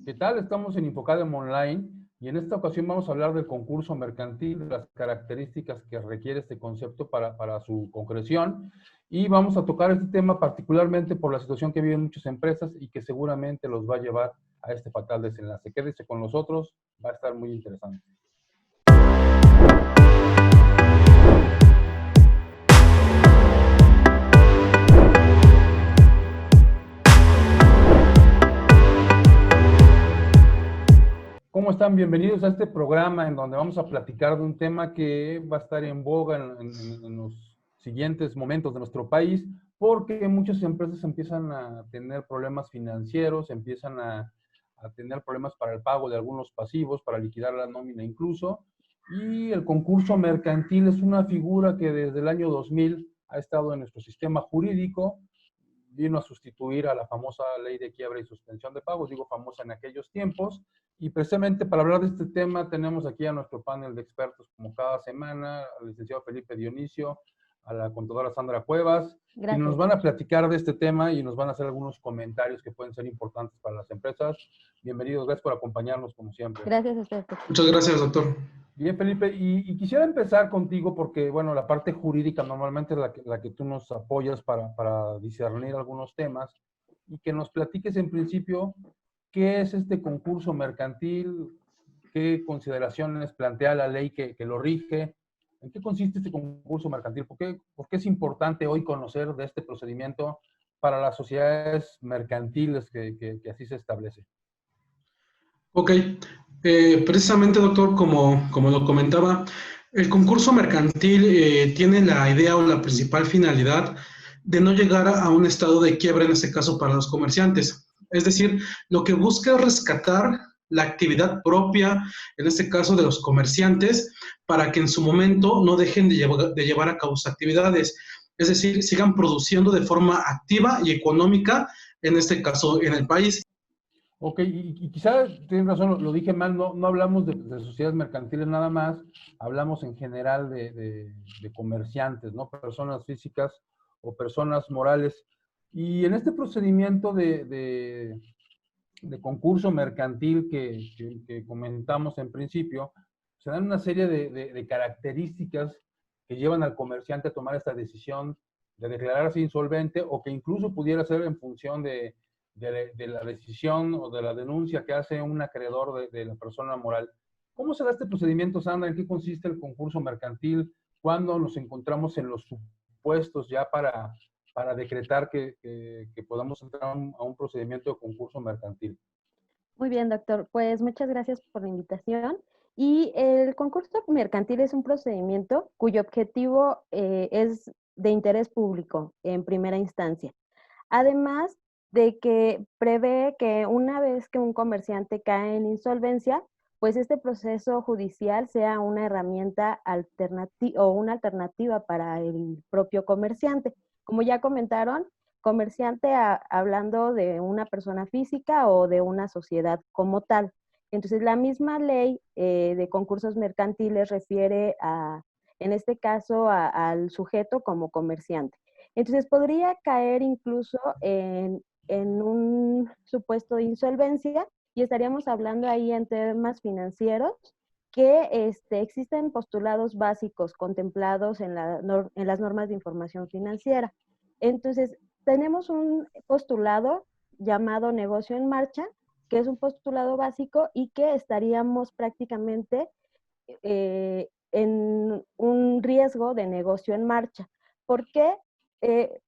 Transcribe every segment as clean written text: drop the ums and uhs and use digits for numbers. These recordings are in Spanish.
¿Qué tal? Estamos en Infocadem Online y en esta ocasión vamos a hablar del concurso mercantil, de las características que requiere este concepto para su concreción, y vamos a tocar este tema particularmente por la situación que viven muchas empresas y que seguramente los va a llevar a este fatal desenlace. Quédese con nosotros, va a estar muy interesante. ¿Cómo están? Bienvenidos a este programa en donde vamos a platicar de un tema que va a estar en boga en los siguientes momentos de nuestro país, porque muchas empresas empiezan a tener problemas financieros, empiezan a tener problemas para el pago de algunos pasivos, para liquidar la nómina incluso, y el concurso mercantil es una figura que desde el año 2000 ha estado en nuestro sistema jurídico. Vino a sustituir a la famosa ley de quiebra y suspensión de pagos, digo famosa en aquellos tiempos, y precisamente para hablar de este tema tenemos aquí a nuestro panel de expertos como cada semana, al licenciado Felipe Dionisio, a la contadora Sandra Cuevas, quienes nos van a platicar de este tema y nos van a hacer algunos comentarios que pueden ser importantes para las empresas. Bienvenidos, gracias por acompañarnos como siempre. Gracias a usted. Muchas gracias, doctor. Bien, Felipe, y quisiera empezar contigo porque, bueno, la parte jurídica normalmente es la que tú nos apoyas para discernir algunos temas, y que nos platiques en principio qué es este concurso mercantil, qué consideraciones plantea la ley que lo rige, en qué consiste este concurso mercantil, por qué es importante hoy conocer de este procedimiento para las sociedades mercantiles que así se establece. Ok, precisamente, doctor, como lo comentaba, el concurso mercantil tiene la idea o la principal finalidad de no llegar a un estado de quiebra, en este caso para los comerciantes. Es decir, lo que busca es rescatar la actividad propia, en este caso de los comerciantes, para que en su momento no dejen de llevar a cabo sus actividades. Es decir, sigan produciendo de forma activa y económica, en este caso en el país. Ok, y quizá tienes razón, lo dije mal, no hablamos de sociedades mercantiles nada más, hablamos en general de comerciantes, ¿no? Personas físicas o personas morales. Y en este procedimiento de concurso mercantil que comentamos en principio, se dan una serie de características que llevan al comerciante a tomar esta decisión de declararse insolvente, o que incluso pudiera ser en función de la decisión o de la denuncia que hace un acreedor de la persona moral. ¿Cómo se da este procedimiento, Sandra? ¿En qué consiste el concurso mercantil? ¿Cuándo nos encontramos en los supuestos ya para decretar que podamos entrar a un procedimiento de concurso mercantil? Muy bien, doctor. Pues muchas gracias por la invitación. Y el concurso mercantil es un procedimiento cuyo objetivo es de interés público en primera instancia. Además de que prevé que una vez que un comerciante cae en insolvencia, pues este proceso judicial sea una herramienta alternativa o una alternativa para el propio comerciante. Como ya comentaron, comerciante hablando de una persona física o de una sociedad como tal. Entonces, la misma ley de concursos mercantiles refiere en este caso, al sujeto como comerciante. Entonces, podría caer incluso en un supuesto de insolvencia, y estaríamos hablando ahí en temas financieros que existen postulados básicos contemplados en las normas de información financiera. Entonces, tenemos un postulado llamado negocio en marcha, que es un postulado básico y que estaríamos prácticamente en un riesgo de negocio en marcha. ¿Por qué?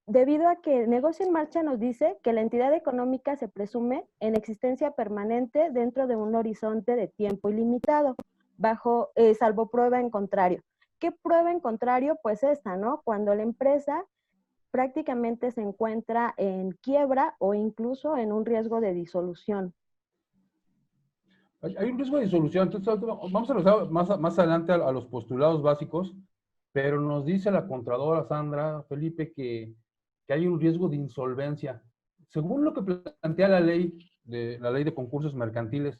Debido a que el negocio en marcha nos dice que la entidad económica se presume en existencia permanente dentro de un horizonte de tiempo ilimitado, salvo prueba en contrario. ¿Qué prueba en contrario? Pues esta, ¿no? Cuando la empresa prácticamente se encuentra en quiebra o incluso en un riesgo de disolución. Hay un riesgo de disolución, entonces vamos a regresar más adelante a los postulados básicos, pero nos dice la Contralora Sandra, Felipe, que hay un riesgo de insolvencia. Según lo que plantea la ley de concursos mercantiles,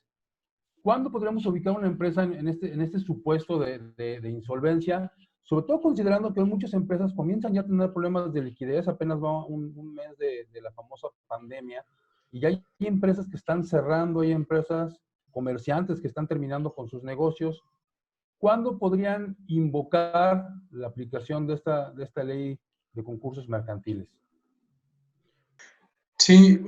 ¿cuándo podríamos ubicar una empresa en este supuesto de insolvencia? Sobre todo considerando que muchas empresas comienzan ya a tener problemas de liquidez, apenas va un mes de la famosa pandemia, y hay empresas que están cerrando, hay empresas, comerciantes que están terminando con sus negocios. ¿Cuándo podrían invocar la aplicación de esta ley de concursos mercantiles? Sí,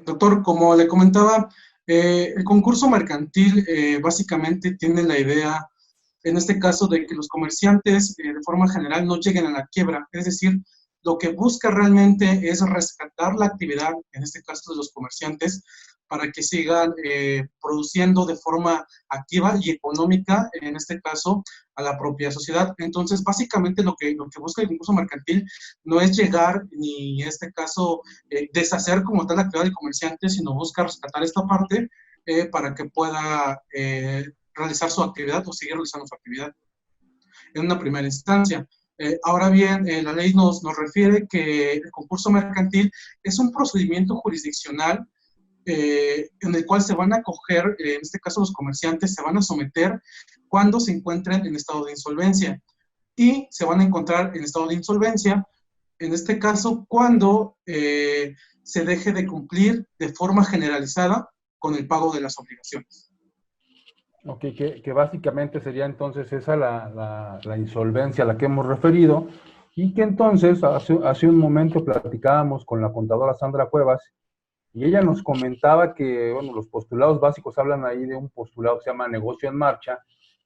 doctor, como le comentaba, el concurso mercantil básicamente tiene la idea, en este caso, de que los comerciantes de forma general no lleguen a la quiebra. Es decir, lo que busca realmente es rescatar la actividad, en este caso de los comerciantes, para que sigan produciendo de forma activa y económica, en este caso, a la propia sociedad. Entonces, básicamente lo que busca el concurso mercantil no es llegar, ni en este caso, deshacer como tal la actividad del comerciante, sino busca rescatar esta parte para que pueda realizar su actividad o seguir realizando su actividad en una primera instancia. Ahora bien, la ley nos refiere que el concurso mercantil es un procedimiento jurisdiccional en el cual se van a acoger, en este caso los comerciantes se van a someter cuando se encuentren en estado de insolvencia, y se van a encontrar en estado de insolvencia, en este caso, cuando se deje de cumplir de forma generalizada con el pago de las obligaciones. Ok, que básicamente sería entonces esa la insolvencia a la que hemos referido, y que entonces hace un momento platicábamos con la contadora Sandra Cuevas, y ella nos comentaba que, bueno, los postulados básicos hablan ahí de un postulado que se llama negocio en marcha,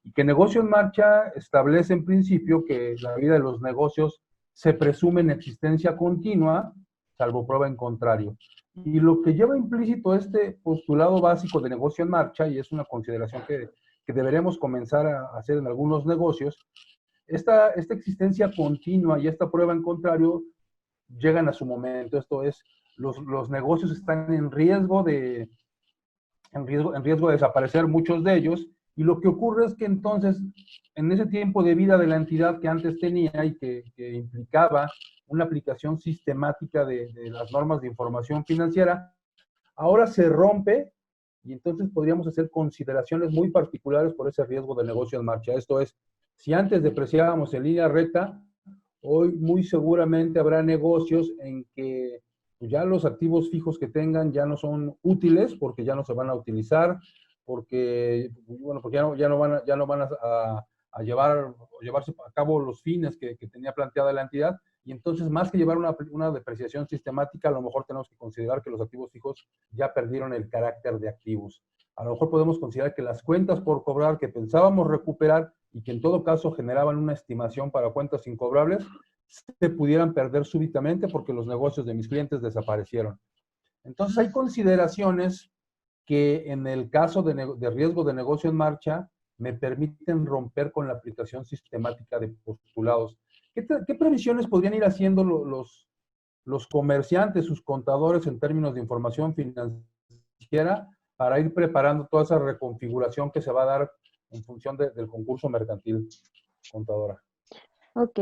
y que negocio en marcha establece en principio que la vida de los negocios se presume en existencia continua, salvo prueba en contrario. Y lo que lleva implícito este postulado básico de negocio en marcha, y es una consideración que deberemos comenzar a hacer en algunos negocios, esta existencia continua y esta prueba en contrario llegan a su momento. Esto es, los negocios están en riesgo de desaparecer, muchos de ellos, y lo que ocurre es que entonces, en ese tiempo de vida de la entidad que antes tenía y que implicaba una aplicación sistemática de las normas de información financiera, ahora se rompe, y entonces podríamos hacer consideraciones muy particulares por ese riesgo de negocio en marcha. Esto es, si antes depreciábamos en línea recta, hoy muy seguramente habrá negocios en que ya los activos fijos que tengan ya no son útiles porque ya no se van a utilizar, porque ya no van a llevarse a cabo los fines que tenía planteada la entidad, y entonces más que llevar una depreciación sistemática, a lo mejor tenemos que considerar que los activos fijos ya perdieron el carácter de activos. A lo mejor podemos considerar que las cuentas por cobrar que pensábamos recuperar y que en todo caso generaban una estimación para cuentas incobrables, se pudieran perder súbitamente porque los negocios de mis clientes desaparecieron. Entonces hay consideraciones que en el caso de riesgo de negocio en marcha me permiten romper con la aplicación sistemática de postulados. ¿Qué previsiones podrían ir haciendo los comerciantes, sus contadores en términos de información financiera para ir preparando toda esa reconfiguración que se va a dar en función del concurso mercantil, contadora? Ok,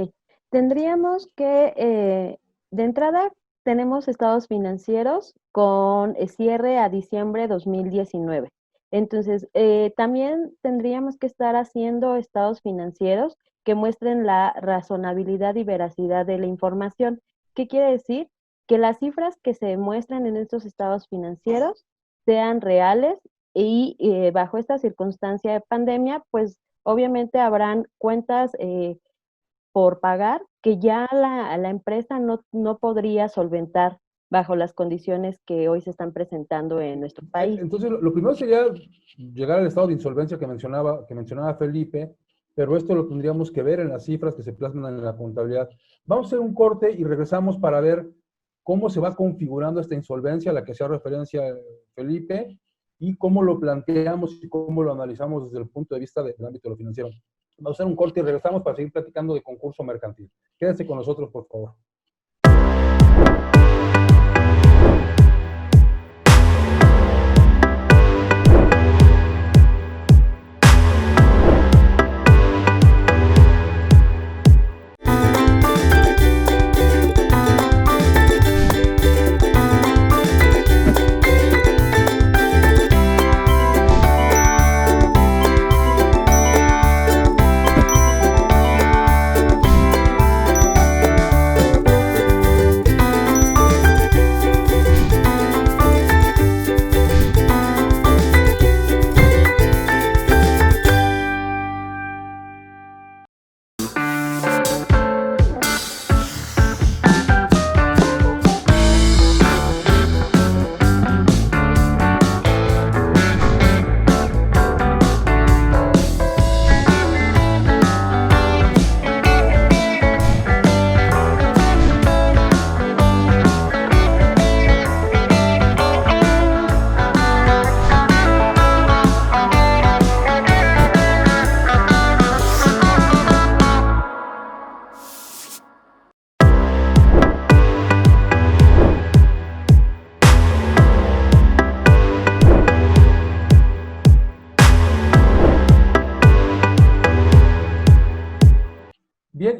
tendríamos que, de entrada, tenemos estados financieros con cierre a diciembre 2019. Entonces, también tendríamos que estar haciendo estados financieros que muestren la razonabilidad y veracidad de la información. ¿Qué quiere decir? Que las cifras que se muestran en estos estados financieros sean reales y bajo esta circunstancia de pandemia, pues obviamente habrán cuentas por pagar que ya la empresa no podría solventar bajo las condiciones que hoy se están presentando en nuestro país. Entonces, lo primero sería llegar al estado de insolvencia que mencionaba Felipe, pero esto lo tendríamos que ver en las cifras que se plasman en la contabilidad. Vamos a hacer un corte y regresamos para ver cómo se va configurando esta insolvencia a la que hacía referencia Felipe y cómo lo planteamos y cómo lo analizamos desde el punto de vista del ámbito de lo financiero. Vamos a hacer un corte y regresamos para seguir platicando de concurso mercantil. Quédense con nosotros, por favor.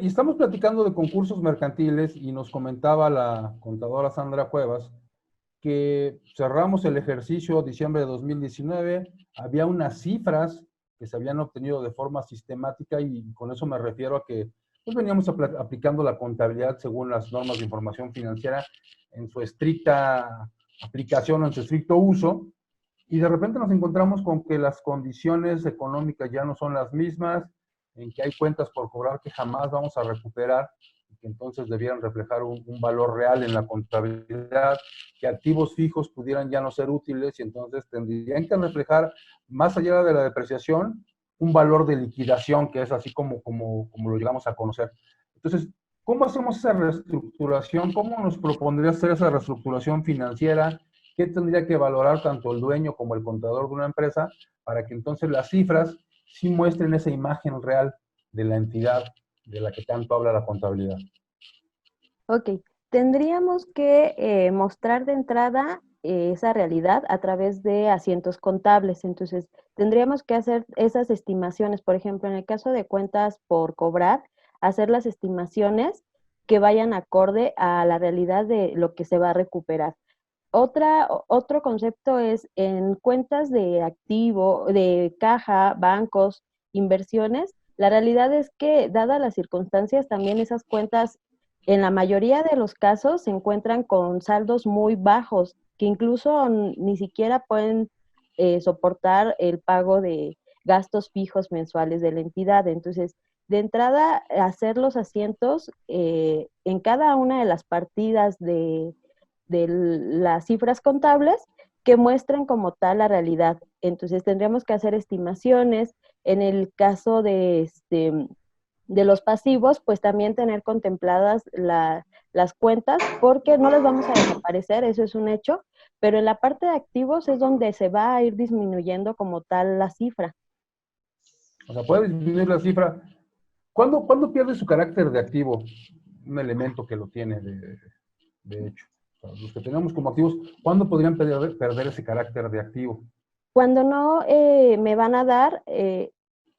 y estamos platicando de concursos mercantiles y nos comentaba la contadora Sandra Cuevas que cerramos el ejercicio diciembre de 2019, había unas cifras que se habían obtenido de forma sistemática y con eso me refiero a que pues veníamos aplicando la contabilidad según las normas de información financiera en su estricta aplicación o en su estricto uso, y de repente nos encontramos con que las condiciones económicas ya no son las mismas, en que hay cuentas por cobrar que jamás vamos a recuperar, y que entonces debieran reflejar un valor real en la contabilidad, que activos fijos pudieran ya no ser útiles y entonces tendrían que reflejar, más allá de la depreciación, un valor de liquidación, que es así como lo llegamos a conocer. Entonces, ¿cómo hacemos esa reestructuración? ¿Cómo nos propondría hacer esa reestructuración financiera? ¿Qué tendría que valorar tanto el dueño como el contador de una empresa para que entonces las cifras sí muestren esa imagen real de la entidad de la que tanto habla la contabilidad? Ok, tendríamos que mostrar de entrada esa realidad a través de asientos contables. Entonces, tendríamos que hacer esas estimaciones, por ejemplo, en el caso de cuentas por cobrar, hacer las estimaciones que vayan acorde a la realidad de lo que se va a recuperar. Otro concepto es en cuentas de activo, de caja, bancos, inversiones. La realidad es que, dadas las circunstancias, también esas cuentas, en la mayoría de los casos, se encuentran con saldos muy bajos, que incluso ni siquiera pueden soportar el pago de gastos fijos mensuales de la entidad. Entonces, de entrada, hacer los asientos en cada una de las partidas de las cifras contables que muestren como tal la realidad. Entonces tendríamos que hacer estimaciones. En el caso de los pasivos, pues también tener contempladas las cuentas, porque no las vamos a desaparecer, eso es un hecho, pero en la parte de activos es donde se va a ir disminuyendo como tal la cifra. O sea, puede disminuir la cifra. ¿Cuándo pierde su carácter de activo? Un elemento que lo tiene, de hecho. O sea, los que tenemos como activos, ¿cuándo podrían perder ese carácter de activo? Cuando no me van a dar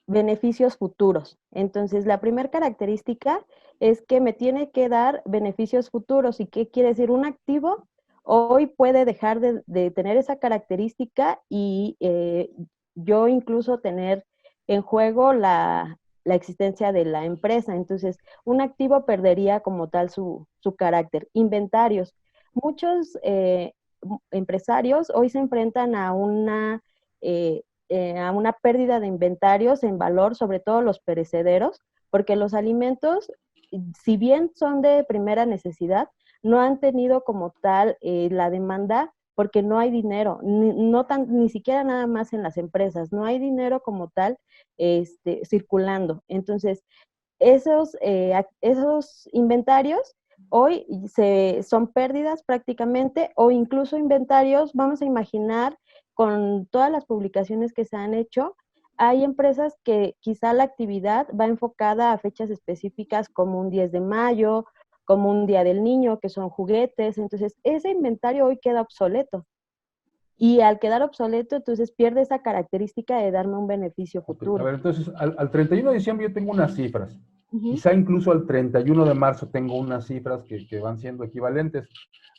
beneficios futuros. Entonces, la primera característica es que me tiene que dar beneficios futuros. ¿Y qué quiere decir? Un activo hoy puede dejar de tener esa característica y yo incluso tener en juego la existencia de la empresa. Entonces, un activo perdería como tal su carácter. Inventarios. Muchos empresarios hoy se enfrentan a una pérdida de inventarios en valor, sobre todo los perecederos, porque los alimentos, si bien son de primera necesidad, no han tenido como tal la demanda porque no hay dinero, ni siquiera nada más en las empresas, no hay dinero como tal circulando. Entonces, esos inventarios hoy son pérdidas prácticamente, o incluso inventarios, vamos a imaginar, con todas las publicaciones que se han hecho, hay empresas que quizá la actividad va enfocada a fechas específicas como un 10 de mayo, como un Día del Niño, que son juguetes. Entonces, ese inventario hoy queda obsoleto. Y al quedar obsoleto, entonces pierde esa característica de darme un beneficio futuro. A ver, entonces, al 31 de diciembre yo tengo unas cifras. Uh-huh. Quizá incluso al 31 de marzo tengo unas cifras que van siendo equivalentes.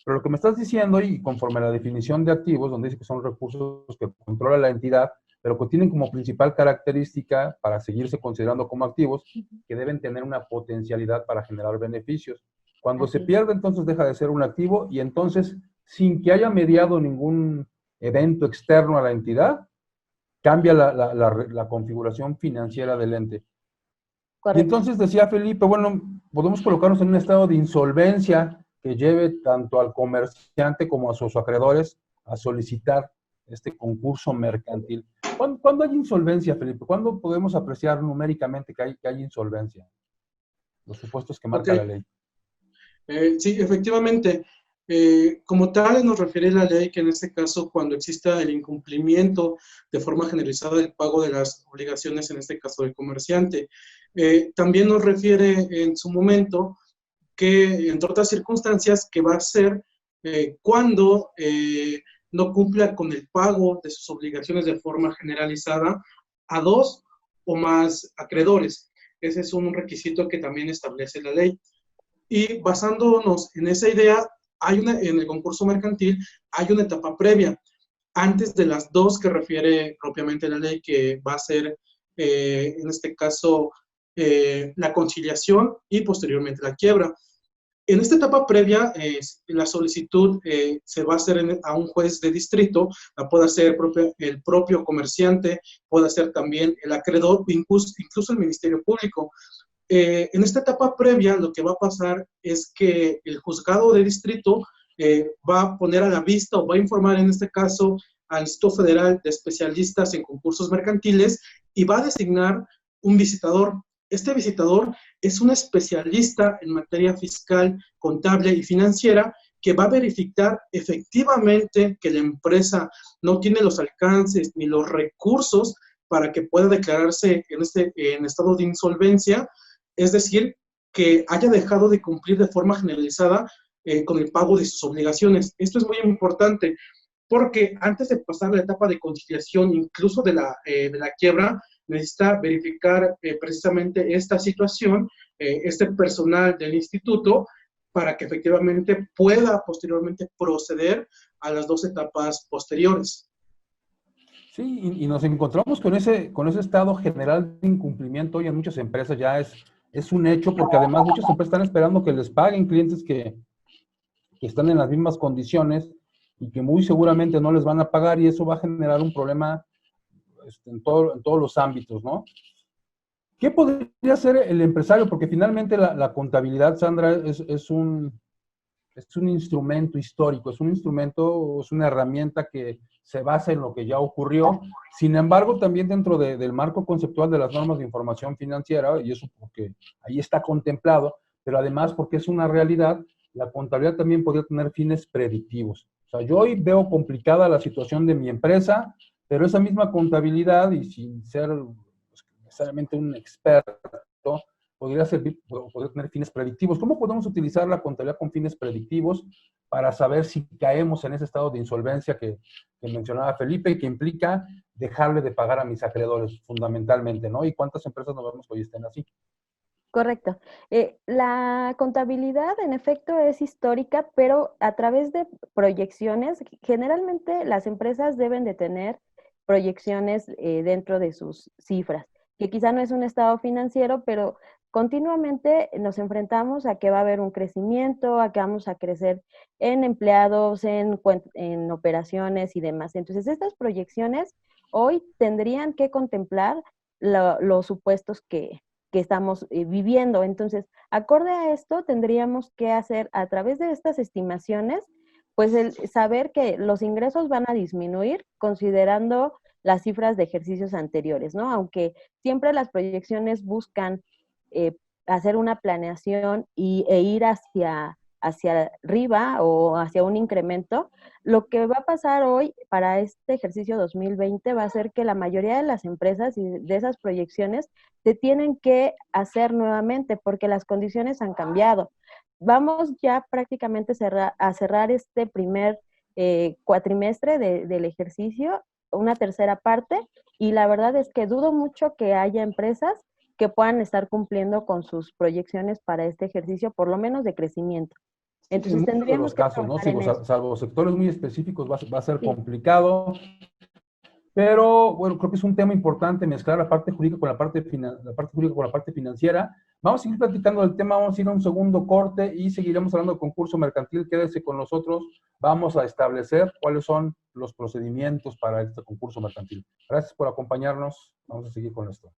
Pero lo que me estás diciendo, y conforme a la definición de activos, donde dice que son recursos que controla la entidad, pero que tienen como principal característica para seguirse considerando como activos, que deben tener una potencialidad para generar beneficios. Cuando se pierde, entonces deja de ser un activo y entonces, sin que haya mediado ningún evento externo a la entidad, cambia la configuración financiera del ente. Correcto. Y entonces decía Felipe, bueno, podemos colocarnos en un estado de insolvencia que lleve tanto al comerciante como a sus acreedores a solicitar este concurso mercantil. ¿Cuándo hay insolvencia, Felipe? ¿Cuándo podemos apreciar numéricamente que hay insolvencia? Los supuestos que marca la ley. Sí, efectivamente. Como tal, nos refiere la ley que en este caso, cuando exista el incumplimiento de forma generalizada del pago de las obligaciones, en este caso del comerciante. También nos refiere en su momento que, entre otras circunstancias, que va a ser cuando no cumpla con el pago de sus obligaciones de forma generalizada a dos o más acreedores. Ese es un requisito que también establece la ley. Y basándonos en esa idea, en el concurso mercantil hay una etapa previa, antes de las dos que refiere propiamente la ley, que va a ser, en este caso, la conciliación y posteriormente la quiebra. En esta etapa previa, la solicitud se va a hacer a un juez de distrito, la puede hacer el propio comerciante, puede hacer también el acreedor, incluso el Ministerio Público. En esta etapa previa, lo que va a pasar es que el juzgado de distrito va a poner a la vista o va a informar, en este caso, al Instituto Federal de Especialistas en Concursos Mercantiles y va a designar un visitador. Este visitador es un especialista en materia fiscal, contable y financiera que va a verificar efectivamente que la empresa no tiene los alcances ni los recursos para que pueda declararse en estado de insolvencia, es decir, que haya dejado de cumplir de forma generalizada con el pago de sus obligaciones. Esto es muy importante porque antes de pasar la etapa de conciliación, incluso de la quiebra, necesita verificar precisamente esta situación, este personal del instituto, para que efectivamente pueda posteriormente proceder a las dos etapas posteriores. Sí, y nos encontramos con ese estado general de incumplimiento hoy en muchas empresas. Ya es un hecho, porque además muchas empresas están esperando que les paguen clientes que están en las mismas condiciones y que muy seguramente no les van a pagar, y eso va a generar un problema en todos los ámbitos, ¿no? ¿Qué podría hacer el empresario? Porque finalmente la contabilidad, Sandra, es un instrumento histórico, es una herramienta que se basa en lo que ya ocurrió. Sin embargo, también dentro del marco conceptual de las normas de información financiera, y eso porque ahí está contemplado, pero además porque es una realidad, la contabilidad también podría tener fines predictivos. O sea, yo hoy veo complicada la situación de mi empresa, pero esa misma contabilidad, y sin ser necesariamente un experto, podría tener fines predictivos. ¿Cómo podemos utilizar la contabilidad con fines predictivos para saber si caemos en ese estado de insolvencia que mencionaba Felipe y que implica dejarle de pagar a mis acreedores fundamentalmente, ¿no? ¿Y cuántas empresas nos vemos que hoy estén así? Correcto. La contabilidad, en efecto, es histórica, pero a través de proyecciones, generalmente las empresas deben de tener proyecciones dentro de sus cifras, que quizá no es un estado financiero, pero continuamente nos enfrentamos a que va a haber un crecimiento, a que vamos a crecer en empleados, en operaciones y demás. Entonces, estas proyecciones hoy tendrían que contemplar los supuestos que estamos viviendo. Entonces, acorde a esto, tendríamos que hacer a través de estas estimaciones, pues el saber que los ingresos van a disminuir considerando las cifras de ejercicios anteriores, ¿no? Aunque siempre las proyecciones buscan hacer una planeación e ir hacia arriba o hacia un incremento, lo que va a pasar hoy para este ejercicio 2020 va a ser que la mayoría de las empresas y de esas proyecciones se tienen que hacer nuevamente porque las condiciones han cambiado. Vamos ya prácticamente a cerrar este primer cuatrimestre del ejercicio, una tercera parte, y la verdad es que dudo mucho que haya empresas que puedan estar cumpliendo con sus proyecciones para este ejercicio, por lo menos de crecimiento. Entonces en tendríamos los casos, ¿no? Sí, salvo sectores muy específicos va a ser complicado, pero bueno, creo que es un tema importante mezclar la parte jurídica con la parte jurídica con la parte financiera. Vamos a seguir platicando del tema, vamos a ir a un segundo corte y seguiremos hablando del concurso mercantil. Quédese con nosotros, vamos a establecer cuáles son los procedimientos para este concurso mercantil. Gracias por acompañarnos, vamos a seguir con esto.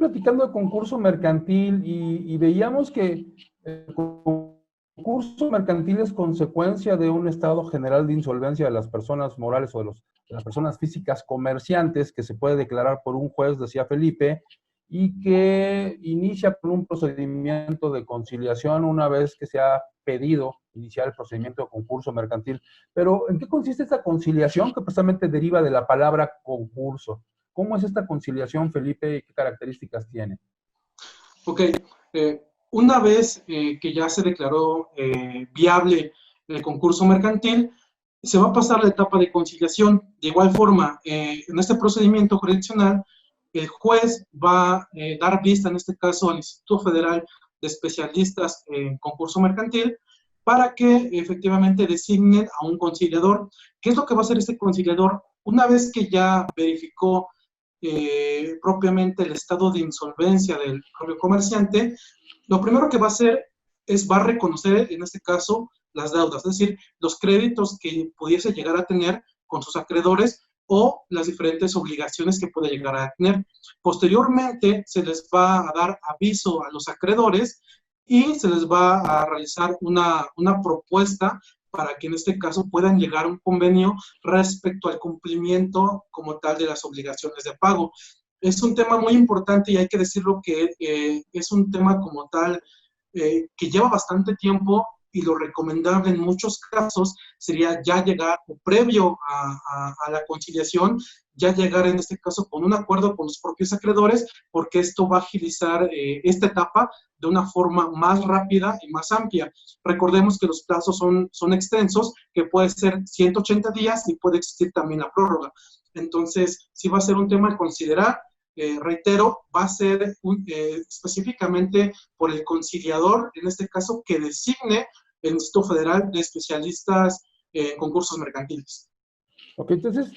platicando de concurso mercantil y veíamos que el concurso mercantil es consecuencia de un estado general de insolvencia de las personas morales o de las personas físicas comerciantes que se puede declarar por un juez, decía Felipe, y que inicia con un procedimiento de conciliación una vez que se ha pedido iniciar el procedimiento de concurso mercantil. Pero, ¿en qué consiste esta conciliación que precisamente deriva de la palabra concurso? ¿Cómo es esta conciliación, Felipe, y qué características tiene? Ok, una vez que ya se declaró viable el concurso mercantil, se va a pasar la etapa de conciliación. De igual forma, en este procedimiento jurisdiccional, el juez va a dar vista, en este caso, al Instituto Federal de Especialistas en Concurso Mercantil, para que efectivamente designen a un conciliador. ¿Qué es lo que va a hacer este conciliador? Una vez que ya verificó propiamente el estado de insolvencia del propio comerciante, lo primero que va a hacer es va a reconocer, en este caso, las deudas, es decir, los créditos que pudiese llegar a tener con sus acreedores o las diferentes obligaciones que puede llegar a tener. Posteriormente, se les va a dar aviso a los acreedores y se les va a realizar una propuesta para que en este caso puedan llegar a un convenio respecto al cumplimiento como tal de las obligaciones de pago. Es un tema muy importante y hay que decirlo que es un tema como tal que lleva bastante tiempo y lo recomendable en muchos casos sería ya llegar, o previo a la conciliación, ya llegar en este caso con un acuerdo con los propios acreedores, porque esto va a agilizar esta etapa de una forma más rápida y más amplia. Recordemos que los plazos son extensos, que puede ser 180 días y puede existir también la prórroga. Entonces, sí va a ser un tema a considerar. Reitero, va a ser específicamente por el conciliador, en este caso, que designe el Instituto Federal de Especialistas en Concursos Mercantiles. Ok, entonces,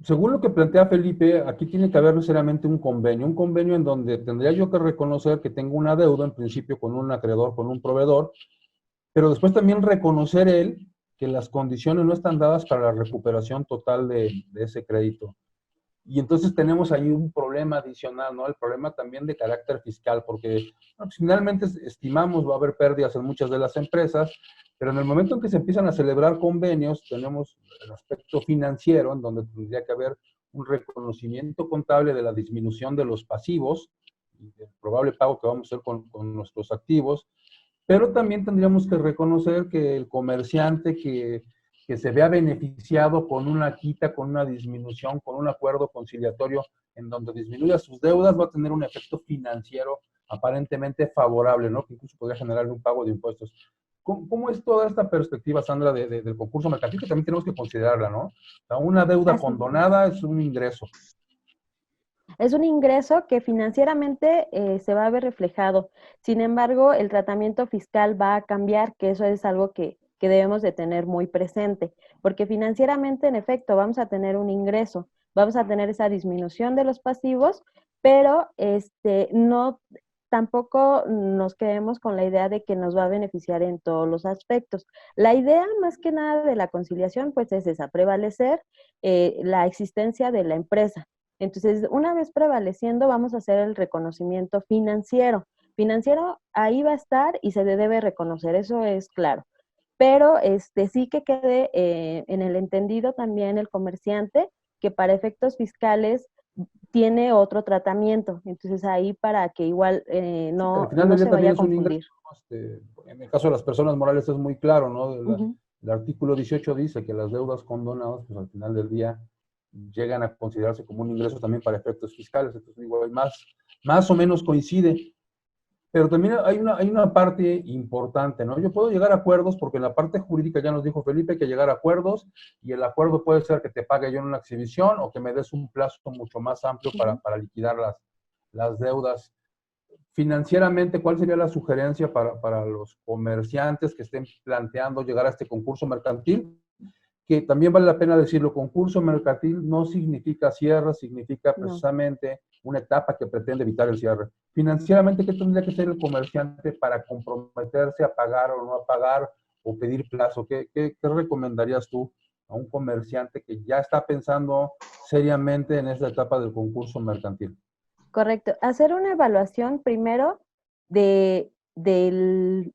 según lo que plantea Felipe, aquí tiene que haber necesariamente un convenio en donde tendría yo que reconocer que tengo una deuda, en principio, con un acreedor, con un proveedor, pero después también reconocer él que las condiciones no están dadas para la recuperación total de ese crédito. Y entonces tenemos ahí un problema adicional, ¿no? El problema también de carácter fiscal, porque bueno, pues finalmente estimamos va a haber pérdidas en muchas de las empresas, pero en el momento en que se empiezan a celebrar convenios, tenemos el aspecto financiero, en donde tendría que haber un reconocimiento contable de la disminución de los pasivos y del probable pago que vamos a hacer con nuestros activos, pero también tendríamos que reconocer que el comerciante que se vea beneficiado con una quita, con una disminución, con un acuerdo conciliatorio en donde disminuya sus deudas, va a tener un efecto financiero aparentemente favorable, ¿no? Que incluso podría generar un pago de impuestos. ¿Cómo es toda esta perspectiva, Sandra, del concurso mercantil? Que también tenemos que considerarla, ¿no? O sea, una deuda condonada es un ingreso. Es un ingreso que financieramente se va a ver reflejado. Sin embargo, el tratamiento fiscal va a cambiar, que eso es algo que debemos de tener muy presente, porque financieramente, en efecto, vamos a tener un ingreso, vamos a tener esa disminución de los pasivos, pero no tampoco nos quedemos con la idea de que nos va a beneficiar en todos los aspectos. La idea más que nada de la conciliación, pues es esa, prevalecer la existencia de la empresa. Entonces, una vez prevaleciendo, vamos a hacer el reconocimiento financiero. Financiero ahí va a estar y se debe reconocer, eso es claro. Pero sí que quede en el entendido también el comerciante que para efectos fiscales tiene otro tratamiento. Entonces, ahí para que igual Al final del no día se vaya también a es un confundir. ingreso. En el caso de las personas morales es muy claro, ¿no? Uh-huh. El artículo 18 dice que las deudas condonadas, pues al final del día llegan a considerarse como un ingreso también para efectos fiscales. Entonces, digo, más o menos coincide. Pero también hay una parte importante, ¿no? Yo puedo llegar a acuerdos porque en la parte jurídica ya nos dijo Felipe que llegar a acuerdos y el acuerdo puede ser que te pague yo en una exhibición o que me des un plazo mucho más amplio para liquidar las deudas. Financieramente, ¿cuál sería la sugerencia para los comerciantes que estén planteando llegar a este concurso mercantil? Que también vale la pena decirlo, concurso mercantil no significa cierre, significa precisamente una etapa que pretende evitar el cierre. Financieramente, ¿qué tendría que hacer el comerciante para comprometerse a pagar o no a pagar o pedir plazo? ¿Qué recomendarías tú a un comerciante que ya está pensando seriamente en esta etapa del concurso mercantil? Correcto. Hacer una evaluación primero del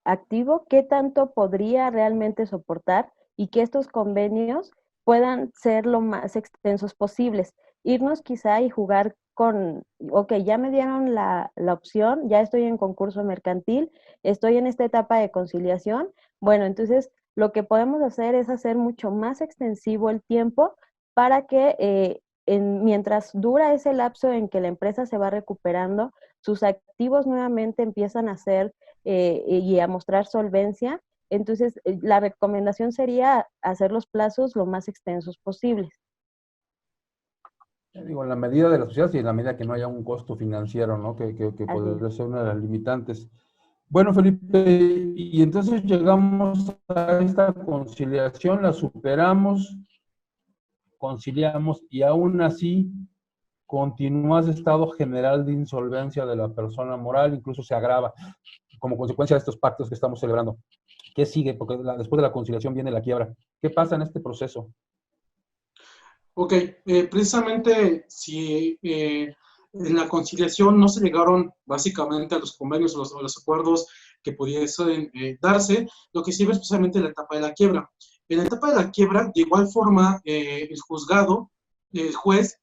activo, qué tanto podría realmente soportar y que estos convenios puedan ser lo más extensos posibles. Irnos quizá y jugar con, ok, ya me dieron la opción, ya estoy en concurso mercantil, estoy en esta etapa de conciliación. Bueno, entonces lo que podemos hacer es hacer mucho más extensivo el tiempo para que mientras dura ese lapso en que la empresa se va recuperando, sus activos nuevamente empiezan a ser y a mostrar solvencia. Entonces, la recomendación sería hacer los plazos lo más extensos posibles. Digo, en la medida de la sociedad y en la medida que no haya un costo financiero, ¿no? Que Así podría es. ser una de las limitantes. Bueno, Felipe, y entonces llegamos a esta conciliación, la superamos, conciliamos y aún así continúa ese estado general de insolvencia de la persona moral, incluso se agrava como consecuencia de estos pactos que estamos celebrando. ¿Qué sigue? Porque después de la conciliación viene la quiebra. ¿Qué pasa en este proceso? Ok, precisamente si en la conciliación no se llegaron básicamente a los convenios o los acuerdos que pudiesen darse, lo que sigue es precisamente la etapa de la quiebra. En la etapa de la quiebra, de igual forma, el juzgado, el juez,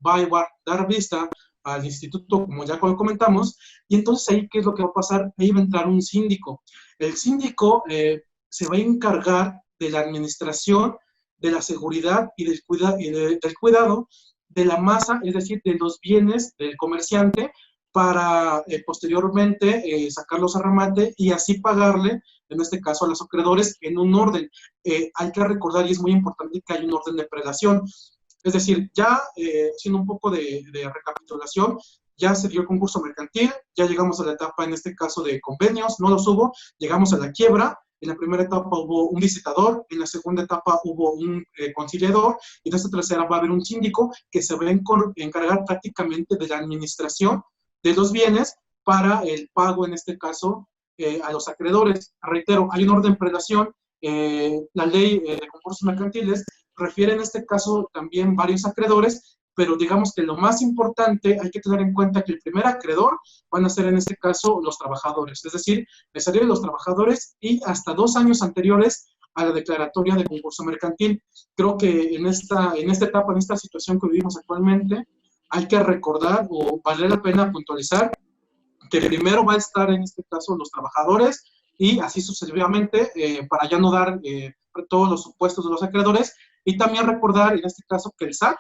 va a dar vista al instituto, como ya comentamos, y entonces ahí, ¿qué es lo que va a pasar? Ahí va a entrar un síndico. El síndico se va a encargar de la administración, de la seguridad y del cuidado de la masa, es decir, de los bienes del comerciante, para posteriormente sacarlos a remate y así pagarle, en este caso a los acreedores, en un orden. Hay que recordar, y es muy importante, que hay un orden de prelación. Es decir, ya haciendo un poco de recapitulación, ya se dio el concurso mercantil, ya llegamos a la etapa, en este caso, de convenios, no los hubo, llegamos a la quiebra. En la primera etapa hubo un licitador, en la segunda etapa hubo un conciliador, y en esta tercera va a haber un síndico que se va a encargar prácticamente de la administración de los bienes para el pago, en este caso, a los acreedores. Reitero, hay un orden de prelación, la ley de concursos mercantiles refiere en este caso también varios acreedores, pero digamos que lo más importante, hay que tener en cuenta que el primer acreedor van a ser en este caso los trabajadores, es decir, el salario de los trabajadores y hasta 2 años anteriores a la declaratoria de concurso mercantil. Creo que en esta etapa, en esta situación que vivimos actualmente, hay que recordar o vale la pena puntualizar que primero va a estar en este caso los trabajadores y así sucesivamente, para ya no dar todos los supuestos de los acreedores, y también recordar en este caso que el SAT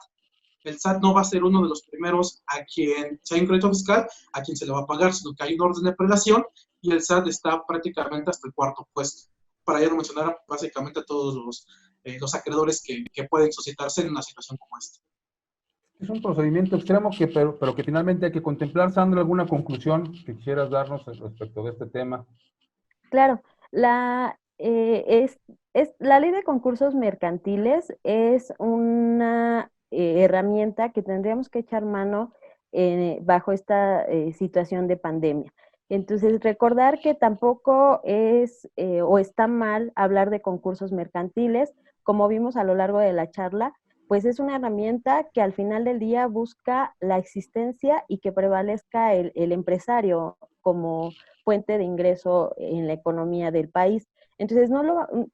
no va a ser uno de los primeros a quien, si hay un crédito fiscal, a quien se le va a pagar, sino que hay un orden de prelación y el SAT está prácticamente hasta el cuarto puesto, para ya no mencionar básicamente a todos los acreedores que pueden suscitarse en una situación como esta. Es un procedimiento extremo, pero que finalmente hay que contemplar. Sandra, ¿alguna conclusión que quisieras darnos respecto de este tema? Claro, la ley de concursos mercantiles es una herramienta que tendríamos que echar mano bajo esta situación de pandemia. Entonces, recordar que tampoco es o está mal hablar de concursos mercantiles, como vimos a lo largo de la charla, pues es una herramienta que al final del día busca la existencia y que prevalezca el empresario como fuente de ingreso en la economía del país. Entonces,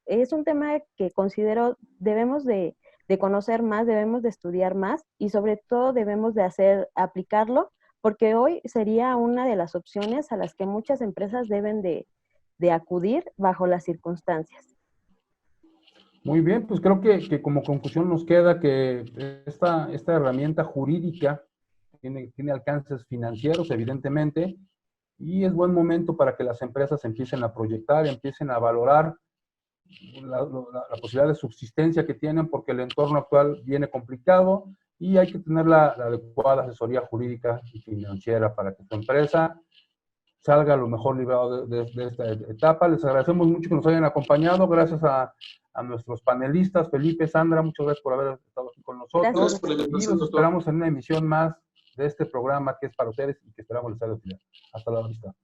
es un tema que considero debemos de conocer más, debemos de estudiar más y sobre todo debemos de aplicarlo, porque hoy sería una de las opciones a las que muchas empresas deben de acudir bajo las circunstancias. Muy bien, pues creo que como conclusión nos queda que esta herramienta jurídica tiene alcances financieros, evidentemente, y es buen momento para que las empresas empiecen a proyectar, empiecen a valorar la posibilidad de subsistencia que tienen, porque el entorno actual viene complicado y hay que tener la adecuada asesoría jurídica y financiera para que tu empresa salga lo mejor librado de esta etapa. Les agradecemos mucho que nos hayan acompañado. Gracias a nuestros panelistas, Felipe, Sandra, muchas gracias por haber estado aquí con nosotros. Gracias por la Y los esperamos en una emisión más de este programa que es para ustedes y que esperamos les haya utilidad. Hasta la vista.